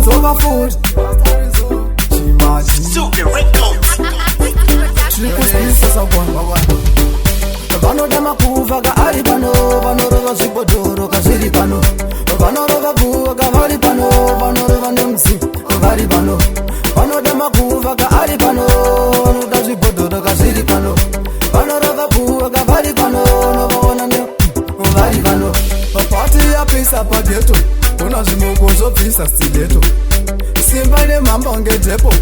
vadzoka futi chimaji zvirikuzivisa sakwana vanoda makuva kaari pano vanorova zvibhodhoro kazviri pano vanorova bhuwa kavari pano vanorova nemusi vari pano vanoda makuva kaari pano vanoda zvibhodhoro kazviri pano vanorova bhuwa kavari pano novaona nevari pano mapati yapisa pageto kuna zvimoko zvobvisa stileto simba nemhamba ngedhepo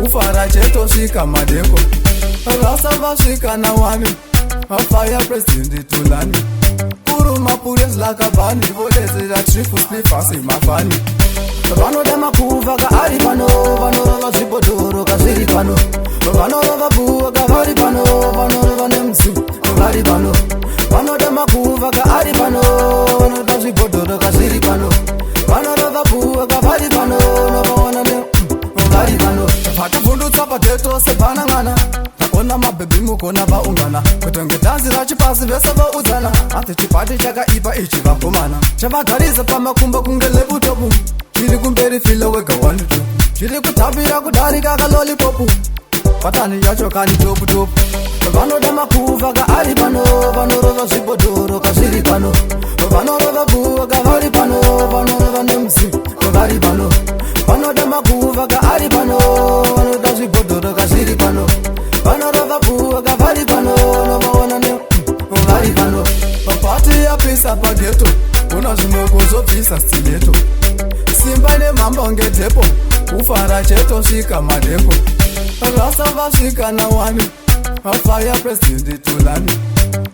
ufara chetosvika madeko rasa vasvika nawani afaya president tulani kuruma pures lakabani vodezera trifu slifasi mafani vanoda makuva kaari pano vanorova zvibhodhoro kazviri pano vanorova bhuwa kavari pano vanorova nemusi vari pano vanoda makuva kaari pano vanoda zvibhodhoro kazviri pano vanorova bhuwa kavari pano novaona nevari pano vatovhundutsa pageto sebanangana ona mabhebhi mukona vaungana kutonge dhanzi rachipasi vese vaudzana ati chipati chakaipa ichi vakomana chavagarisa pamakumba kunge lebutopu chiri kumberi filo wega wandutu chiri kutapira kudarika kalolipopu patani yacho kani toputopu vanoda makuva kaari pano vanorova zvibhodhoro kazviri pano vanorova bhuwa kavari pano vanorova nemusi vari pano vanoda makuva kaari pano vanoda zvibhodhoro kazviri pano vanorova bhuwa kavari pano novaona nevari pano mapati yapisa pageto kuna zvimoko zvobvisa stileto simba nemhamba ngedhepo ufara chetosvika madeko rasa vasvika nawani afaya president tulani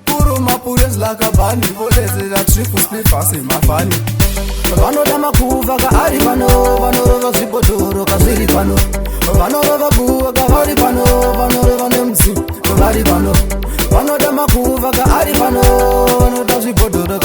kuruma pures lakabani vodezera trifu slifasi mafani vanoda makuva kaari pano vanorova zvibhodhoro kazviri pano vanorova bhuwa kavari pano vanorova nemusi vari pano vanoda makuva kaari pano vanoda zvibhodhoro